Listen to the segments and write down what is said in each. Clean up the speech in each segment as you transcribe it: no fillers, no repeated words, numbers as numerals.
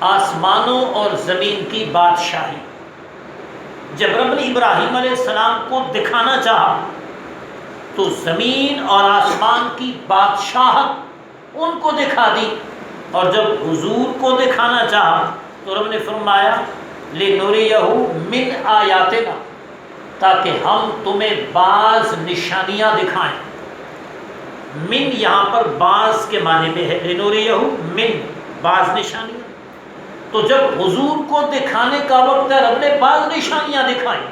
آسمانوں اور زمین کی بادشاہی جب رب نے ابراہیم علیہ السلام کو دکھانا چاہا تو زمین اور آسمان کی بادشاہت ان کو دکھا دی، اور جب حضور کو دکھانا چاہا تو رب نے فرمایا لِنُرِيَهُ مِنْ آیاتنا، تاکہ ہم تمہیں بعض نشانیاں دکھائیں۔ من یہاں پر بعض کے معنی میں ہے، لِنُرِيَهُ من بعض نشانیاں۔ تو جب حضور کو دکھانے کا وقت ہے رب نے بعض نشانیاں دکھائیں،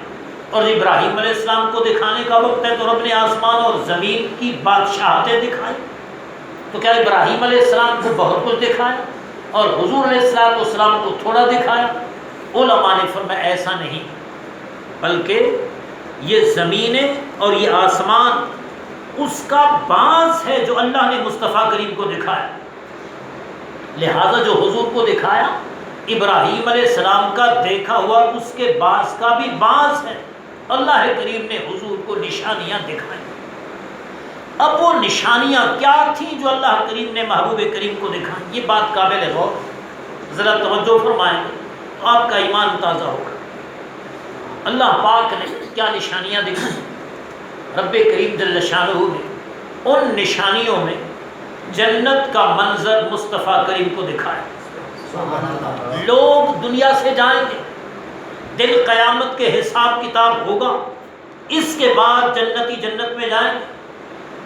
اور ابراہیم علیہ السلام کو دکھانے کا وقت ہے تو رب نے آسمان اور زمین کی بادشاہتیں دکھائیں۔ تو کیا ابراہیم علیہ السلام کو بہت کچھ دکھایا اور حضور علیہ السلام کو تھوڑا دکھایا؟ علماء نے فرمایا ایسا نہیں، بلکہ یہ زمینیں اور یہ آسمان اس کا بعض ہے جو اللہ نے مصطفیٰ کریم کو دکھایا۔ لہذا جو حضور کو دکھایا ابراہیم علیہ السلام کا دیکھا ہوا اس کے بعض کا بھی بعض ہے۔ اللہ کریم نے حضور کو نشانیاں دکھائیں۔ اب وہ نشانیاں کیا تھیں جو اللہ کریم نے محبوب کریم کو دکھائیں؟ یہ بات قابل غور، ذرا توجہ فرمائیں گے تو آپ کا ایمان تازہ ہوگا۔ اللہ پاک نے کیا نشانیاں دکھائیں؟ رب کریم جل شانہ نے ان نشانیوں میں جنت کا منظر مصطفیٰ کریم کو دکھایا۔ لوگ دنیا سے جائیں گے، دن قیامت کے حساب کتاب ہوگا، اس کے بعد جنتی جنت میں جائیں گے،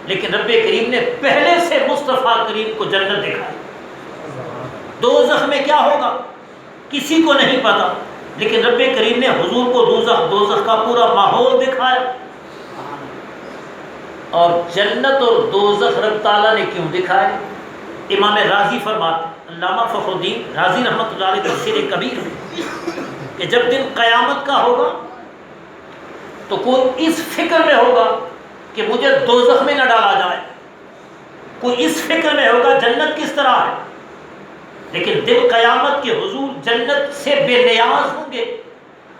لیکن رب کریم نے پہلے سے مصطفیٰ کریم کو جنت دکھائی۔ دوزخ میں کیا ہوگا کسی کو نہیں پتا، لیکن رب کریم نے حضور کو دوزخ کا پورا ماحول دکھایا۔ اور جنت اور دوزخ رب تعالیٰ نے کیوں دکھائے؟ امام راضی فرماتے ہیں، علامہ فخر الدین راضی رحمۃ اللہ علیہ تفسیر کبیر میں، کہ جب دن قیامت کا ہوگا تو کوئی اس فکر میں ہوگا کہ مجھے دوزخ میں نہ ڈالا جائے، کوئی اس فکر میں ہوگا جنت کس طرح ہے، لیکن دن قیامت کے حضور جنت سے بے نیاز ہوں گے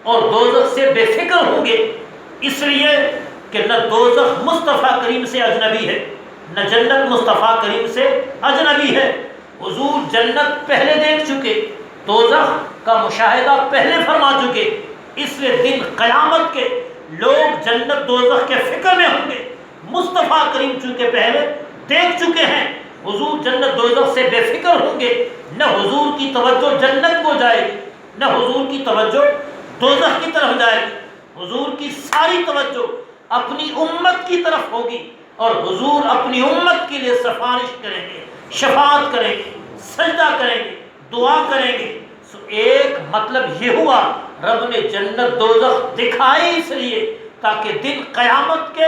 اور دوزخ سے بے فکر ہوں گے، اس لیے کہ نہ دوزخ مصطفیٰ کریم سے اجنبی ہے، نہ جنت مصطفیٰ کریم سے اجنبی ہے۔ حضور جنت پہلے دیکھ چکے، دوزخ کا مشاہدہ پہلے فرما چکے، اس لیے دن قیامت کے لوگ جنت دوزخ کے فکر میں ہوں گے۔ مصطفیٰ کریم چونکہ پہلے دیکھ چکے ہیں، حضور جنت دوزخ سے بے فکر ہوں گے، نہ حضور کی توجہ جنت کو جائے گی، نہ حضور کی توجہ دوزخ کی طرف جائے گی۔ حضور کی ساری توجہ اپنی امت کی طرف ہوگی، اور حضور اپنی امت کے لیے سفارش کریں گے، شفاعت کریں گے، سجدہ کریں گے، دعا کریں گے۔ سو ایک مطلب یہ ہوا رب نے جنت دوزخ دکھائی اس لیے تاکہ دن قیامت کے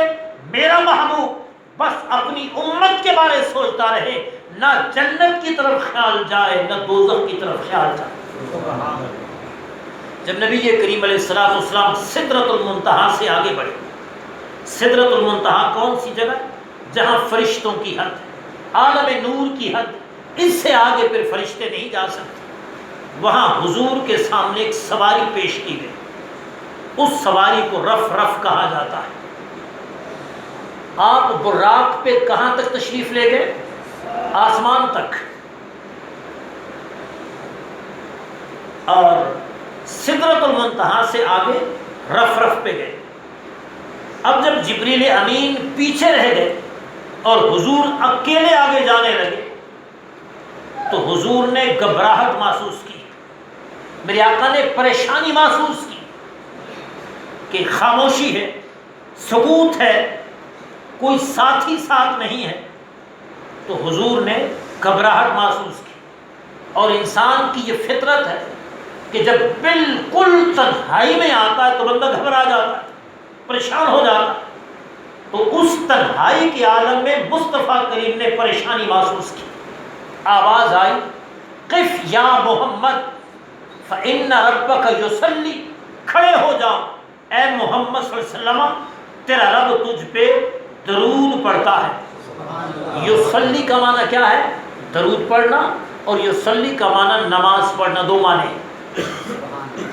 میرا محبوب بس اپنی امت کے بارے سوچتا رہے، نہ جنت کی طرف خیال جائے نہ دوزخ کی طرف خیال جائے۔ جب نبی کریم علیہ السلام سدرۃ المنتہا سے آگے بڑھے، سدرۃ المنتہا کون سی جگہ؟ جہاں فرشتوں کی حد ہے، عالم نور کی حد، اس سے آگے پھر فرشتے نہیں جا سکتے۔ وہاں حضور کے سامنے ایک سواری پیش کی گئی، اس سواری کو رف رف کہا جاتا ہے۔ آپ براق پہ کہاں تک تشریف لے گئے؟ آسمان تک، اور سدرۃ المنتہا سے آگے رف رف پہ گئے۔ اب جب جبریل امین پیچھے رہ گئے اور حضور اکیلے آگے جانے لگے تو حضور نے گھبراہٹ محسوس کی، میرے آقا نے پریشانی محسوس کی کہ خاموشی ہے، سکوت ہے، کوئی ساتھی ساتھ نہیں ہے۔ تو حضور نے گھبراہٹ محسوس کی، اور انسان کی یہ فطرت ہے کہ جب بالکل تنہائی میں آتا ہے تو بندہ گھبرا جاتا ہے، پریشان ہو جاتا ہے۔ تو اس تنہائی کے عالم میں مصطفیٰ کریم نے پریشانی محسوس کی۔ آواز آئی، قف یا محمد فإن ربک یصلی، کھڑے ہو جاؤ اے محمد صلی اللہ علیہ وسلم، تیرا رب تجھ پہ درود پڑھتا ہے۔ یصلی کا معنی کیا ہے؟ درود پڑھنا، اور یصلی کا معنی نماز پڑھنا، دو معنی۔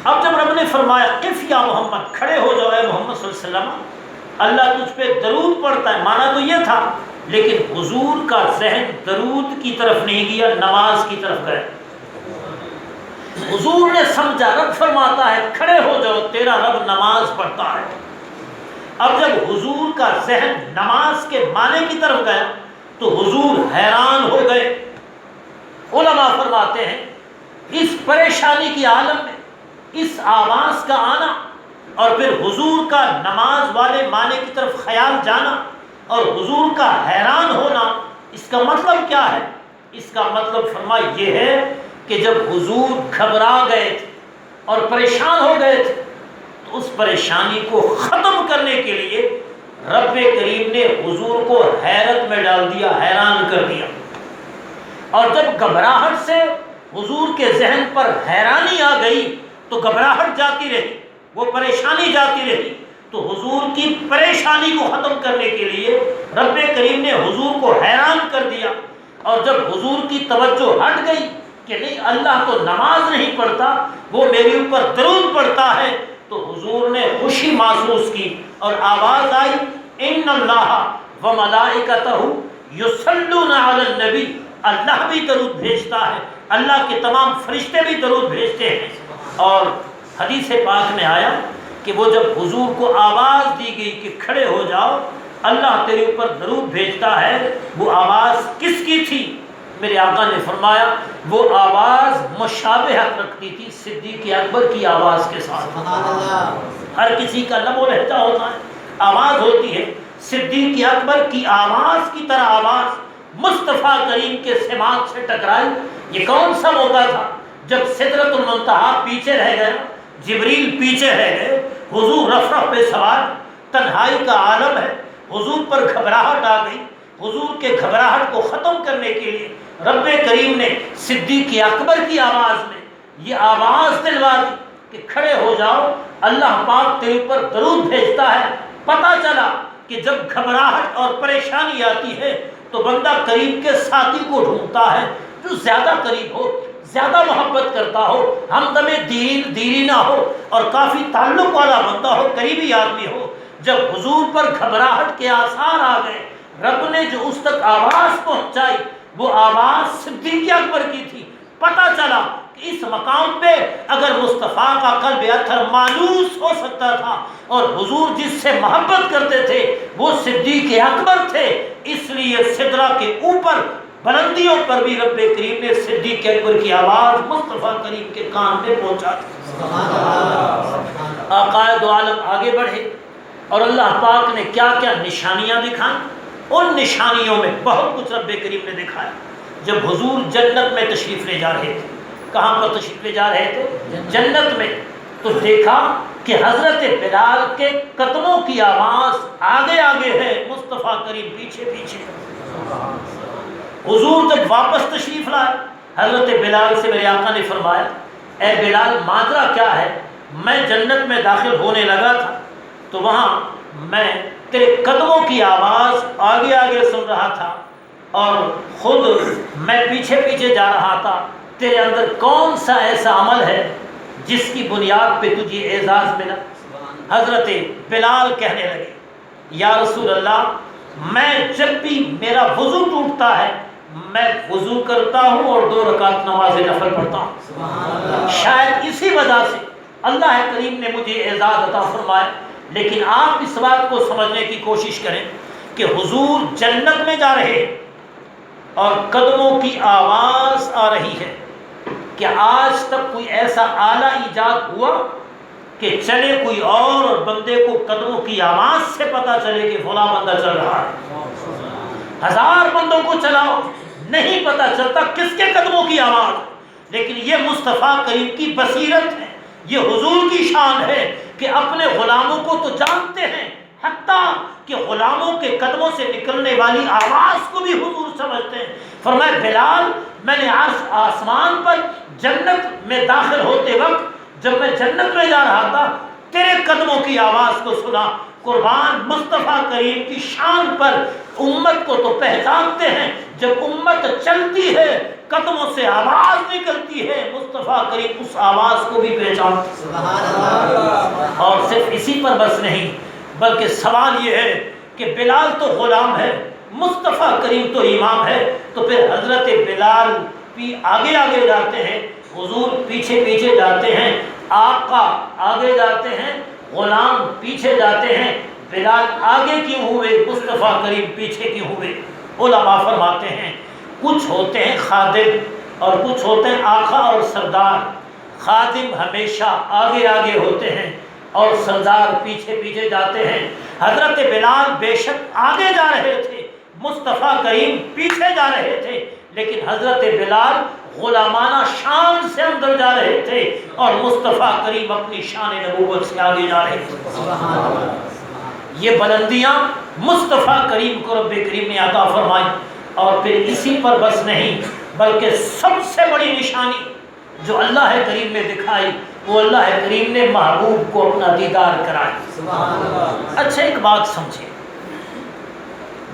اب جب رب نے فرمایا قف یا محمد، کھڑے ہو جاؤ اے محمد صلی اللہ علیہ وسلم، اللہ تجھ پہ درود پڑھتا ہے، معنی تو یہ تھا، لیکن حضور کا ذہن درود کی طرف نہیں گیا، نماز کی طرف گئے۔ حضور نے سمجھا رب فرماتا ہے کھڑے ہو جاؤ، تیرا رب نماز پڑھتا ہے۔ اب جب حضور کا ذہن نماز کے معنی کی طرف گیا تو حضور حیران ہو گئے۔ علماء فرماتے ہیں اس پریشانی کی عالم میں اس آواز کا آنا اور پھر حضور کا نماز والے معنی کی طرف خیال جانا اور حضور کا حیران ہونا، اس کا مطلب کیا ہے؟ اس کا مطلب فرمایا یہ ہے کہ جب حضور گھبرا گئے تھے اور پریشان ہو گئے تھے تو اس پریشانی کو ختم کرنے کے لیے رب کریم نے حضور کو حیرت میں ڈال دیا، حیران کر دیا۔ اور جب گھبراہٹ سے حضور کے ذہن پر حیرانی آ گئی تو گھبراہٹ جاتی رہی، وہ پریشانی جاتی رہی، تو حضور کی پریشانی کو ختم کرنے کے لیے رب کریم نے حضور کو حیران کر دیا۔ اور جب حضور کی توجہ ہٹ گئی کہ نہیں اللہ تو نماز نہیں پڑھتا، وہ میرے اوپر درود پڑھتا ہے، تو حضور نے خوشی محسوس کی اور آواز آئی ان اللہ و ملائکتہ یصلون علی النبی، اللہ بھی درود بھیجتا ہے، اللہ کے تمام فرشتے بھی درود بھیجتے ہیں۔ اور حدیث پاک میں آیا کہ وہ جب حضور کو آواز دی گئی کہ کھڑے ہو جاؤ، اللہ تیرے اوپر درود بھیجتا ہے، وہ آواز کس کی تھی؟ میرے آقا نے فرمایا وہ آواز مشابہت رکھتی تھی صدیق اکبر کی آواز کے ساتھ۔ ہر کسی کا لب و لہجہ ہوتا ہے، آواز ہوتی ہے، صدیق اکبر کی آواز کی طرح آواز مصطفیٰ کریم کے سماعت سے ٹکرائی۔ یہ کون سا موقع تھا؟ جب سدرۃ المنتہا پیچھے رہ گیا، جبریل پیچھے رہ گئے، حضور رفرف پہ سوار، تنہائی کا عالم ہے، حضور پر گھبراہٹ آ گئی۔ حضور کے گھبراہٹ کو ختم کرنے کے لیے رب کریم نے صدیق اکبر کی آواز میں یہ آواز دلوا دی کہ کھڑے ہو جاؤ، اللہ پاک تیرے اوپر درود بھیجتا ہے۔ پتہ چلا کہ جب گھبراہٹ اور پریشانی آتی ہے تو بندہ قریب کے ساتھی کو ڈھونڈتا ہے جو زیادہ قریب ہو، زیادہ محبت کرتا ہو، ہمدم دیرینہ ہو اور کافی تعلق والا بندہ ہو، قریبی آدمی ہو۔ جب حضور پر گھبراہٹ کے آثار آ گئے، رب نے جو اس تک آواز پہنچائی وہ آواز صدیق اکبر کی تھی۔ پتہ چلا کہ اس مقام پہ اگر مصطفیٰ کا قلب اطہر مانوس ہو سکتا تھا اور حضور جس سے محبت کرتے تھے وہ صدیق اکبر تھے، اس لیے سدرہ کے اوپر بلندیوں پر بھی رب کریم نے صدیق اکبر کی آواز مصطفیٰ کریم کے کان میں پہنچا دی۔ آقا دو عالم آگے بڑھے اور اللہ پاک نے کیا کیا نشانیاں دکھائیں۔ ان نشانیوں میں بہت کچھ رب کریم نے دکھایا۔ جب حضور جنت میں تشریف لے جا رہے تھے، کہاں پر تشریف لے جا رہے تھے؟ جنت میں، تو دیکھا کہ حضرت بلال کے قدموں کی آواز آگے آگے ہے، مصطفیٰ کریم پیچھے پیچھے۔ حضور جب واپس تشریف لائے، حضرت بلال سے میرے آقا نے فرمایا اے بلال ماجرا کیا ہے؟ میں جنت میں داخل ہونے لگا تھا تو وہاں میں تیرے قدموں کی آواز آگے آگے سن رہا تھا اور خود میں پیچھے پیچھے جا رہا تھا۔ تیرے اندر کون سا ایسا عمل ہے جس کی بنیاد پہ تجھے اعزاز ملا؟ حضرت بلال کہنے لگے یا رسول اللہ، میں جب بھی میرا وضو ٹوٹتا ہے میں وضو کرتا ہوں اور 2 رکعت نماز نفل پڑھتا ہوں۔ شاید اسی وجہ سے اللہ کریم نے مجھے اعزاز عطا فرمایا۔ لیکن آپ اس بات کو سمجھنے کی کوشش کریں کہ حضور جنت میں جا رہے ہیں اور قدموں کی آواز آ رہی ہے۔ کیا آج تک کوئی ایسا آلہ ایجاد ہوا کہ چلے کوئی اور بندے کو قدموں کی آواز سے پتہ چلے کہ فلاں بندہ چل رہا ہے؟ 1000 بندوں کو چلاؤ نہیں پتہ چلتا کس کے قدموں کی آواز۔ لیکن یہ مصطفیٰ کریم کی بصیرت ہے، یہ حضور کی شان ہے کہ اپنے غلاموں کو تو جانتے ہیں، حتیٰ کہ غلاموں کے قدموں سے نکلنے والی آواز کو بھی حضور سمجھتے ہیں۔ فرمایا بلال، میں نے عرش آسمان پر جنت میں داخل ہوتے وقت جب میں جنت میں جا رہا تھا تیرے قدموں کی آواز کو سنا۔ قربان مصطفیٰ کریم کی شان پر امت کو تو پہچانتے ہیں، جب امت چلتی ہے قدموں سے آواز نکلتی ہے، مصطفیٰ کریم اس آواز کو بھی پہچانتے ہیں۔ اور صرف اسی پر بس نہیں، بلکہ سوال یہ ہے کہ بلال تو غلام ہے، مصطفیٰ کریم تو امام ہے، تو پھر حضرت بلال بھی آگے آگے جاتے ہیں حضور پیچھے پیچھے جاتے ہیں، آقا آگے جاتے ہیں، غلام پیچھے جاتے ہیں، بلال آگے کیوں ہوئے، مصطفیٰ کریم پیچھے کیوں ہوئے؟ علماء فرماتے ہیں کچھ ہوتے ہیں خادم اور کچھ ہوتے ہیں آقا اور سردار۔ خادم ہمیشہ آگے آگے ہوتے ہیں اور سردار پیچھے پیچھے جاتے ہیں۔ حضرت بلال بے شک آگے جا رہے تھے، مصطفیٰ کریم پیچھے جا رہے تھے، لیکن حضرت بلال غلامانہ شان سے اندر جا رہے تھے اور مصطفیٰ کریم اپنی شان نبوت سے آگے جا رہے تھے۔ یہ بلندیاں مصطفیٰ کریم کو رب کریم نے عطا فرمائی، اور پھر اسی پر بس نہیں بلکہ سب سے بڑی نشانی جو اللہ کریم نے دکھائی وہ اللہ کریم نے محبوب کو اپنا دیدار کرائی۔ اچھا ایک بات سمجھیں،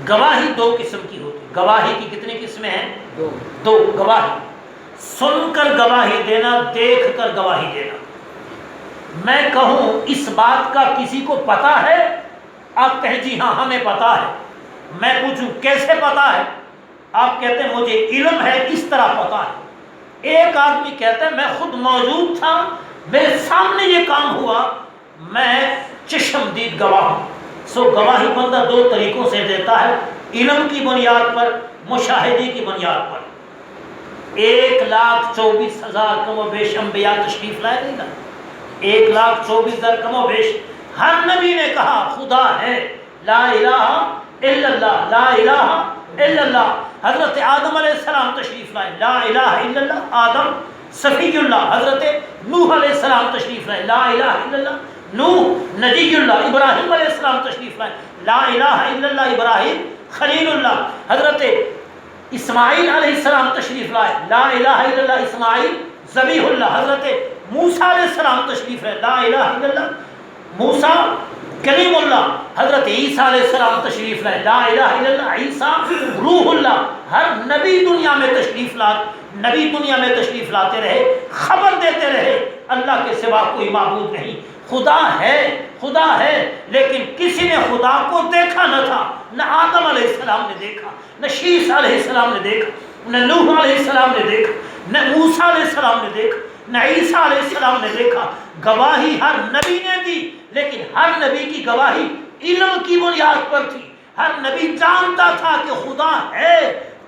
گواہی دو قسم کی ہوتی ہے۔ گواہی کی کتنی قسمیں ہیں؟ دو۔ گواہی سن کر گواہی دینا، دیکھ کر گواہی دینا۔ میں کہوں اس بات کا کسی کو پتہ ہے، آپ کہیں جی ہاں ہمیں پتہ ہے۔ میں پوچھوں کیسے پتہ ہے؟ آپ کہتے ہیں مجھے علم ہے، اس طرح پتہ ہے۔ ایک آدمی کہتا ہے میں خود موجود تھا، میرے سامنے یہ کام ہوا، میں چشمدید گواہ ہوں۔ سو گواہی بندہ دو طریقوں سے دیتا ہے، علم کی بنیاد پر، مشاہدے کی بنیاد پر۔ 1,24,000 کم و بیش انبیاء تشریف لائے نہیں نا، 1,24,000 کم و بیش۔ ہر نبی نے کہا خدا ہے، لا الہ الا اللہ، لا الہ الا اللہ۔ حضرت آدم علیہ السلام تشریف لائے، لا الہ الا اللہ، آدم صفی اللہ۔ حضرت نوح علیہ السلام تشریف لائے، لا الہ الا اللہ، نوح نجی اللہ۔ ابراہیم علیہ السلام تشریف لائے، لا الہ الا اللہ، ابراہیم خلیل اللہ۔ حضرت اسماعیل علیہ السلام تشریف لائے، لا الہ الا اللہ، اسماعیل ذبیح اللہ۔ حضرت موسیٰ علیہ السلام تشریف لائے، لا الہ الا اللہ، موسیٰ کلیم اللہ۔ حضرت عیسیٰ علیہ السلام تشریف لائے، لا الہ الا اللہ، عیسیٰ روح اللہ۔ ہر نبی دنیا میں تشریف لاتے رہے، خبر دیتے رہے اللہ کے سوا کوئی معبود نہیں، خدا ہے، خدا ہے۔ لیکن کسی نے خدا کو دیکھا نہ تھا، نہ آدم علیہ السلام نے دیکھا، نہ شیس علیہ السلام نے دیکھا، نہ نوح علیہ السلام نے دیکھا، نہ موسیٰ علیہ السلام نے دیکھا، نہ عیسیٰ علیہ السلام نے دیکھا۔ گواہی ہر نبی نے دی، لیکن ہر نبی کی گواہی علم کی بنیاد پر تھی۔ ہر نبی جانتا تھا کہ خدا ہے،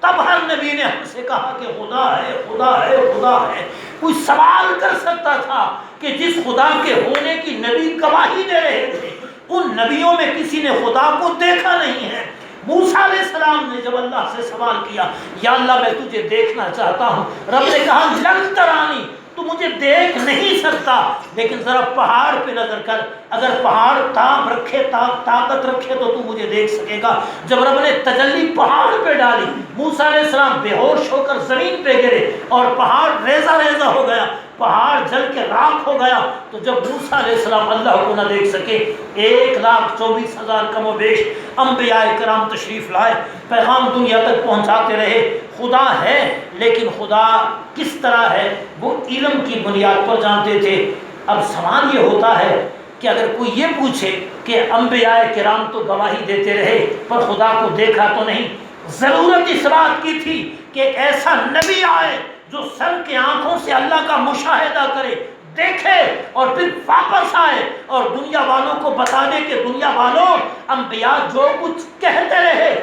تب ہر نبی نے ہم سے کہا کہ خدا ہے، خدا ہے، خدا ہے۔ کوئی سوال کر سکتا تھا کہ جس خدا کے ہونے کی نبی گواہی دے رہے تھے، ان نبیوں میں کسی نے خدا کو دیکھا نہیں ہے۔ موسیٰ علیہ السلام نے جب اللہ سے سوال کیا، یا اللہ میں تجھے دیکھنا چاہتا ہوں، رب نے کہا لن ترانی، تو مجھے دیکھ نہیں سکتا، لیکن ذرا پہاڑ پہ نظر کر، اگر پہاڑ طاقت رکھے تو تو مجھے دیکھ سکے گا۔ جب رب نے تجلی پہاڑ پہ ڈالی، موسیٰ علیہ السلام بے ہوش ہو کر زمین پہ گرے اور پہاڑ ریزہ ریزہ ہو گیا، پہاڑ جل کے راکھ ہو گیا۔ تو جب موسیٰ علیہ السلام اللہ کو نہ دیکھ سکے، 1,24,000 کم و بیش انبیاء کرام تشریف لائے، پیغام دنیا تک پہنچاتے رہے۔ خدا ہے، لیکن خدا کس طرح ہے وہ علم کی بنیاد پر جانتے تھے۔ اب سوال یہ ہوتا ہے کہ اگر کوئی یہ پوچھے کہ انبیاء کرام تو گواہی دیتے رہے پر خدا کو دیکھا تو نہیں، ضرورت اس بات کی تھی کہ ایک ایسا نبی آئے جو سر کے آنکھوں سے اللہ کا مشاہدہ کرے، دیکھے اور پھر واپس آئے اور دنیا والوں کو بتا دے کہ دنیا والوں، انبیاء جو کچھ کہتے رہے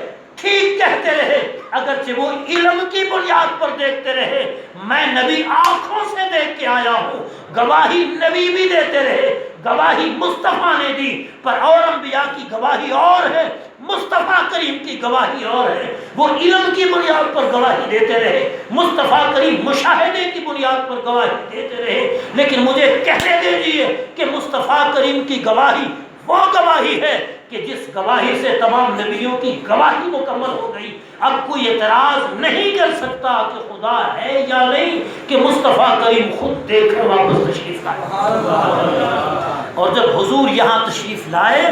ٹھیک کہتے رہے، اگرچہ وہ علم کی بنیاد پر دیکھتے رہے، میں نبی آنکھوں سے دیکھ کے آیا ہوں۔ گواہی نبی بھی دیتے رہے، گواہی مصطفیٰ نے دی، پر اور انبیاء کی گواہی اور ہے، مصطفیٰ کریم کی گواہی اور ہے۔ وہ علم کی بنیاد پر گواہی دیتے رہے، مصطفیٰ کریم مشاہدے کی بنیاد پر گواہی دیتے رہے۔ لیکن مجھے کہنے دیجیے کہ مصطفیٰ کریم کی گواہی وہ گواہی ہے کہ جس گواہی سے تمام نبیوں کی گواہی مکمل ہو گئی۔ اب کوئی اعتراض نہیں کر سکتا کہ خدا ہے یا نہیں، کہ مصطفیٰ کریم خود دیکھ کر واپس تشریف لائے۔ اور جب حضور یہاں تشریف لائے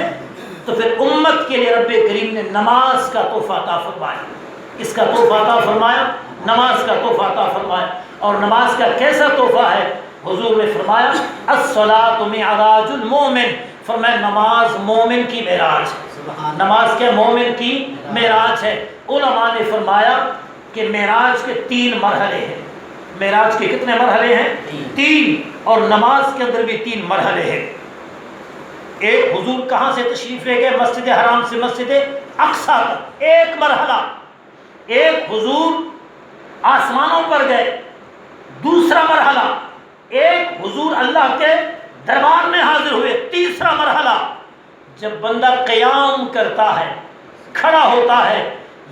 تو پھر امت کے لیے رب کریم نے نماز کا تحفہ عطا فرمایا۔ اس کا تحفہ عطا فرمایا، نماز کا تحفہ عطا فرمایا۔ اور نماز کا کیسا تحفہ ہے؟ حضور نے فرمایا الصلاۃ معراج المومن، فرمایا نماز مومن کی معراج ہے۔ نماز کیا؟ مومن کی معراج ہے۔ علماء نے فرمایا کہ معراج کے 3 مرحلے ہیں۔ معراج کے کتنے مرحلے ہیں؟ 3. اور نماز کے اندر بھی 3 مرحلے ہیں. ایک حضور کہاں سے تشریف لے گئے؟ مسجد حرام سے مسجد اقصیٰ تک، ایک مرحلہ. ایک حضور آسمانوں پر گئے. دوسرا مرحلہ ایک حضور اللہ کے دربار میں حاضر ہوئے. تیسرا مرحلہ جب بندہ قیام کرتا ہے، کھڑا ہوتا ہے،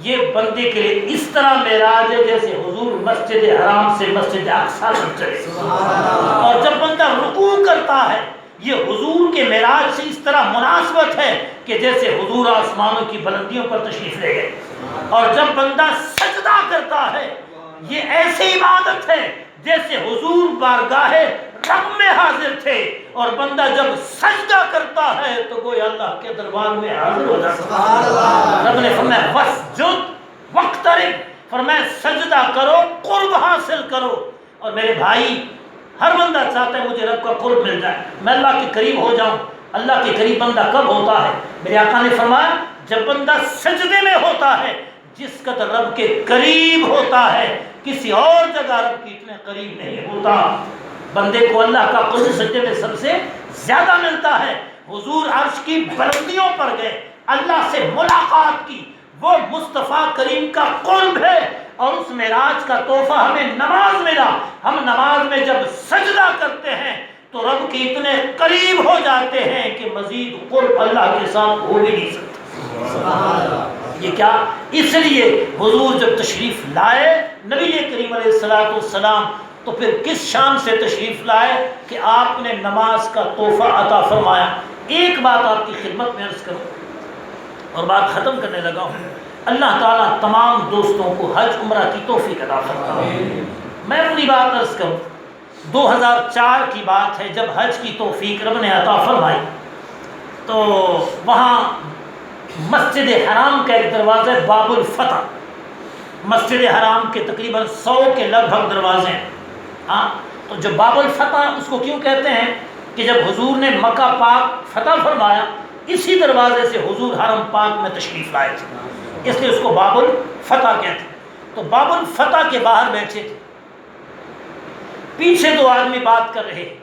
یہ بندے کے لیے اس طرح معراج ہے جیسے حضور مسجد حرام سے مسجد اقصیٰ تک چلے. اور جب بندہ رکوع کرتا ہے، یہ حضور کے معراج سے اس طرح مناسبت ہے کہ جیسے حضور آسمانوں کی بلندیوں پر تشریف لے گئے. اور جب بندہ سجدہ کرتا ہے، یہ ایسی عبادت ہے جیسے حضور بارگاہ رب میں حاضر تھے. اور بندہ جب سجدہ کرتا ہے تو گویا اللہ کے دربار میں حاضر ہو جاتا ہے. رب نے فرمایا واسجد واقترب، فرمایا سجدہ کرو، قرب حاصل کرو. اور میرے بھائی، ہر بندہ چاہتا ہے مجھے رب کا قرب مل جائے، میں اللہ کے قریب ہو جاؤں. اللہ کے قریب بندہ کب ہوتا ہے؟ میرے آقا نے فرمایا جب بندہ سجدے میں ہوتا ہے. جس قدر رب کے قریب ہوتا ہے کسی اور جگہ رب کی اتنے قریب نہیں ہوتا. بندے کو اللہ کا قرب سجدے میں سب سے زیادہ ملتا ہے. حضور عرش کی بلندیوں پر گئے، اللہ سے ملاقات کی، وہ مصطفیٰ کریم کا قرب ہے. اور اس معراج کا تحفہ ہمیں نماز ملا. ہم نماز میں جب سجدہ کرتے ہیں تو رب کے اتنے قریب ہو جاتے ہیں کہ مزید قرب اللہ کے ساتھ ہو بھی نہیں سکتا. یہ کیا؟ اس لیے حضور جب تشریف لائے نبی کریم علیہ السلام تو پھر کس شان سے تشریف لائے کہ آپ نے نماز کا تحفہ عطا فرمایا. ایک بات آپ کی خدمت میں عرض کروں اور بات ختم کرنے لگا ہوں. اللہ تعالیٰ تمام دوستوں کو حج عمرہ کی توفیق عطا فرمائے. میں اپنی بات عرض کروں، 2004 کی بات ہے جب حج کی توفیق رب نے عطا فرمائی تو وہاں مسجد حرام کا ایک دروازہ ہے باب الفتح. مسجد حرام کے تقریباً 100 کے لگ بھگ دروازے ہیں. ہاں، تو جو باب الفتح اس کو کیوں کہتے ہیں کہ جب حضور نے مکہ پاک فتح فرمایا اسی دروازے سے حضور حرم پاک میں تشریف لائے تھے، اس لیے اس کو باب الفتح کہتے ہیں. تو باب الفتح کے باہر بیٹھے تھے، پیچھے 2 آدمی بات کر رہے،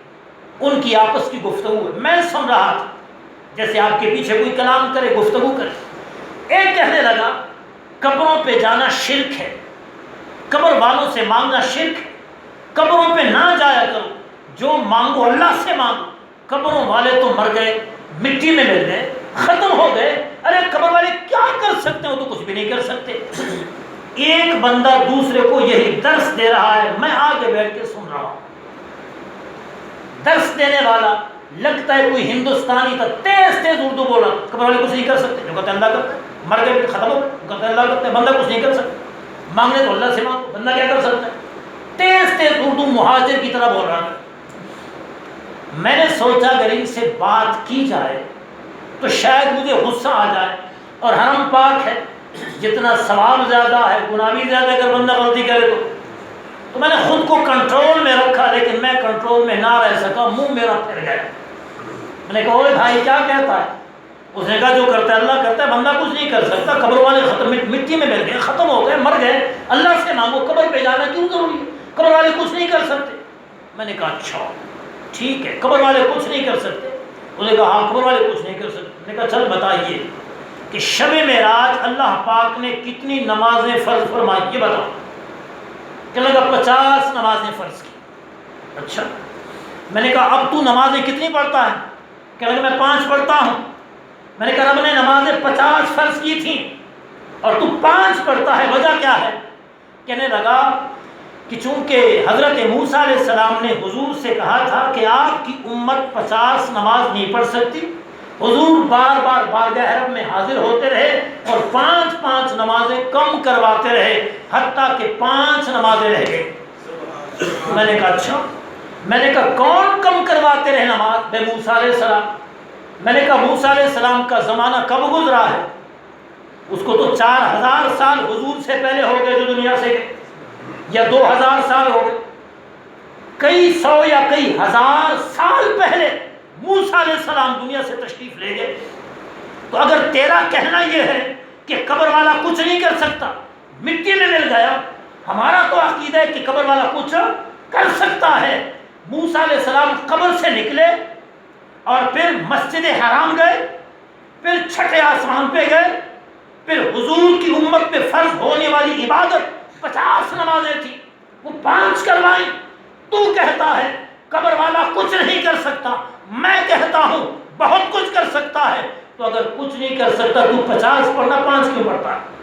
ان کی آپس کی گفتگو ہے. میں سن رہا تھا جیسے آپ کے پیچھے کوئی کلام کرے، گفتگو کرے. ایک کہنے لگا قبروں پہ جانا شرک ہے، قبر والوں سے مانگنا شرک ہے، قبروں پہ نہ جایا کرو، جو مانگو اللہ سے مانگو. قبروں والے تو مر گئے، مٹی میں مل گئے، ختم ہو گئے. ارے قبر والے کیا کر سکتے ہیں؟ وہ تو کچھ بھی نہیں کر سکتے. ایک بندہ دوسرے کو یہی درس دے رہا ہے، میں آگے بیٹھ کے سن رہا ہوں. درس دینے والا لگتا ہے کوئی ہندوستانی تھا، تیز تیز اردو بول رہا. قبر والے کچھ نہیں کر سکتے، جو کہتے ہیں اللہ کرتا ہے. مر گئے ختم ہو گئے، کہتے ہیں اللہ کرتا ہے. بندہ کچھ نہیں کر سکتا، مانگنے تو اللہ سے مانگو، بندہ کیا کر سکتا ہے؟ تیز تیز اردو مہاجر کی طرح بول رہا تھا. میں نے سوچا اگر ان سے بات کی جائے تو شاید مجھے غصہ آ جائے. اور حرم پاک ہے، جتنا ثواب زیادہ ہے گناہ بھی زیادہ اگر بندہ غلطی کرے تو میں نے خود کو کنٹرول میں رکھا، لیکن میں کنٹرول میں نہ رہ سکا، منہ میرا پھر گیا. میں نے کہا اوے بھائی کیا کہتا ہے؟ اس نے کہا جو کرتا ہے اللہ کرتا ہے، بندہ کچھ نہیں کر سکتا. قبر والے ختم، مٹی میں مل گئے، ختم ہو گئے، مر گئے، اللہ سے مانگو. قبر پہ جانا کیوں ضروری ہے؟ قبر والے کچھ نہیں کر سکتے. میں نے کہا اچھا ٹھیک ہے، قبر والے کچھ نہیں کر سکتے. انہوں نے کہا ہاں قبر والے کچھ نہیں کر سکتے. میں نے کہا چل بتائیے کہ شب معراج اللہ پاک نے کتنی نمازیں فرض فرمائی، یہ بتاؤ. کہنے لگا 50 نمازیں فرض کی. اچھا، میں نے کہا اب تو نمازیں کتنی پڑھتا ہے؟ کہنے لگا میں 5 پڑھتا ہوں. میں نے کہا رب نے نمازیں 50 فرض کی تھیں اور تو 5 پڑھتا ہے، وجہ کیا ہے؟ کہنے لگا کہ چونکہ حضرت موسیٰ علیہ السلام نے حضور سے کہا تھا کہ آپ کی امت 50 نماز نہیں پڑھ سکتی. حضور بار بار بارگاہ رب میں حاضر ہوتے رہے اور 5 نمازیں کم کرواتے رہے، حتیٰ کہ 5 نمازیں رہ گئی. میں نے کہا اچھا. میں نے کہا کون کم کرواتے رہے نماز؟ بے موسیٰ علیہ السلام. میں نے کہا موسیٰ علیہ السلام کا زمانہ کب گزرا ہے؟ اس کو تو 4000 سال حضور سے پہلے ہو گئے جو دنیا سے گئے، یا 2000 سال ہو گئے. کئی 100 یا کئی ہزار سال پہلے موسیٰ علیہ السلام دنیا سے تشریف لے گئے. تو اگر تیرا کہنا یہ ہے کہ قبر والا کچھ نہیں کر سکتا، مٹی میں مل گیا، ہمارا تو عقیدہ ہے کہ قبر والا کچھ کر سکتا ہے۔ موسیٰ علیہ السلام قبر سے نکلے اور پھر مسجد حرام گئے، پھر چھٹے آسمان پہ گئے، پھر حضور کی امت پہ فرض ہونے والی عبادت 50 نمازیں تھی، وہ 5 کروائیں۔ تو کہتا ہے قبر والا کچھ نہیں کر سکتا، میں کہتا ہوں بہت کچھ کر سکتا ہے۔ تو اگر کچھ نہیں کر سکتا تو 50 پڑھنا 5 کیوں پڑھتا ہے؟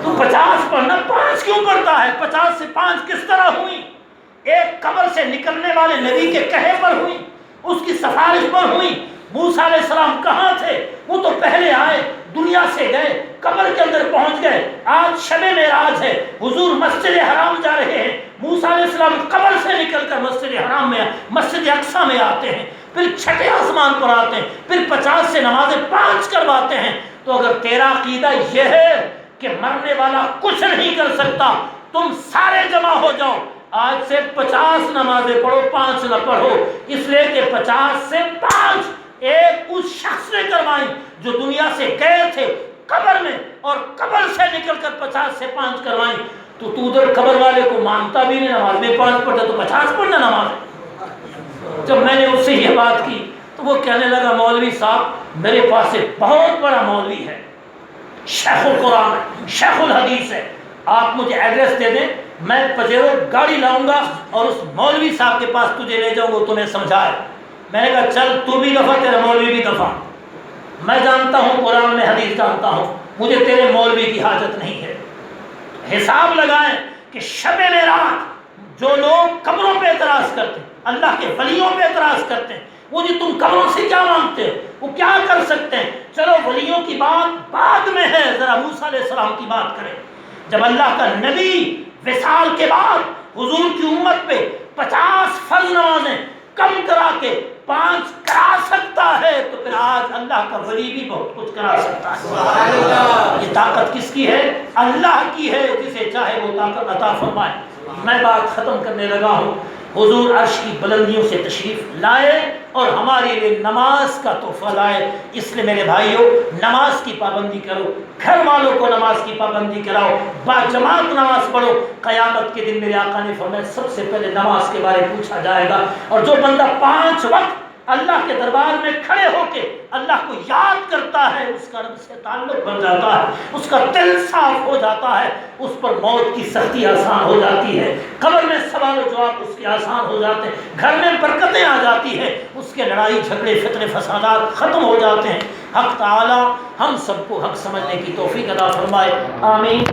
تو 50 پڑھنا 5 کیوں پڑھتا ہے؟ 50 سے 5 کس طرح ہوئی؟ ایک قبر سے نکلنے والے نبی کے کہے پر ہوئی، اس کی سفارش پر ہوئی۔ موسیٰ علیہ السلام کہاں تھے؟ وہ تو پہلے آئے، دنیا سے گئے، قبر کے اندر پہنچ گئے۔ آج شب معراج ہے، حضور مسجد حرام جا رہے ہیں، موسیٰ علیہ السلام قبر سے نکل کر مسجد حرام میں مسجد اقصیٰ میں آتے ہیں، پھر چھٹے آسمان پر آتے ہیں، پھر 50 سے نمازیں 5 کرواتے ہیں۔ تو اگر تیرا عقیدہ یہ ہے کہ مرنے والا کچھ نہیں کر سکتا، تم سارے جمع ہو جاؤ، آج سے 50 نمازیں پڑھو، 5 نہ پڑھو، اس لیے کہ 50 سے 5 ایک اس شخص نے کروائیں جو دنیا سے گئے تھے قبر میں، اور قبر سے نکل کر 50 سے 5 کروائیں۔ تو ادھر قبر والے کو مانتا بھی نہیں، نماز میں 5 پڑھتا تو 50 پڑھنا نماز۔ جب میں نے اس سے یہ بات کی تو وہ کہنے لگا مولوی صاحب میرے پاس ایک بہت بڑا مولوی ہے، شیخ القرآن ہے، شیخ الحدیث ہے، آپ مجھے ایڈریس دے دیں، میں پجیرو گاڑی لاؤں گا اور اس مولوی صاحب کے پاس تجھے لے جاؤں گا، تمہیں سمجھائے۔ میں نے کہا چل تو بھی دفعہ، تیرا مولوی بھی دفعہ، میں جانتا ہوں قرآن میں حدیث جانتا ہوں، مجھے تیرے مولوی کی حاجت نہیں ہے۔ حساب لگائیں کہ شب معراج جو لوگ قبروں پہ اعتراض کرتے ہیں، اللہ کے ولیوں پہ اعتراض کرتے ہیں، وہ جی تم قبروں سے کیا مانگتے ہو، وہ کیا کر سکتے ہیں؟ چلو ولیوں کی بات بعد میں ہے، ذرا موسیٰ علیہ السلام کی بات کریں۔ جب اللہ کا نبی وصال کے بعد حضور کی امت پہ 50 فرض نمازیں کم کرا کے 5 کرا سکتا ہے، تو پھر آج اللہ کا ولی بھی بہت کچھ کرا سکتا ہے۔ یہ طاقت کس کی ہے؟ اللہ کی ہے، جسے چاہے وہ طاقت عطا فرمائے۔ میں بات ختم کرنے لگا ہوں۔ حضور عرش کی بلندیوں سے تشریف لائے اور ہمارے لیے نماز کا تحفہ لائے۔ اس لیے میرے بھائیوں نماز کی پابندی کرو، گھر والوں کو نماز کی پابندی کراؤ، با جماعت نماز پڑھو۔ قیامت کے دن میرے آقا نے فرمایا سب سے پہلے نماز کے بارے پوچھا جائے گا، اور جو بندہ 5 وقت اللہ کے دربار میں کھڑے ہو کے اللہ کو یاد کرتا ہے، اس کا رب سے تعلق بن جاتا ہے، اس کا دل صاف ہو جاتا ہے، اس پر موت کی سختی آسان ہو جاتی ہے، قبر میں سوال و جواب اس کے آسان ہو جاتے ہیں، گھر میں برکتیں آ جاتی ہیں، اس کے لڑائی جھگڑے فتنے فسادات ختم ہو جاتے ہیں۔ حق تعالی ہم سب کو حق سمجھنے کی توفیق عطا فرمائے، آمین۔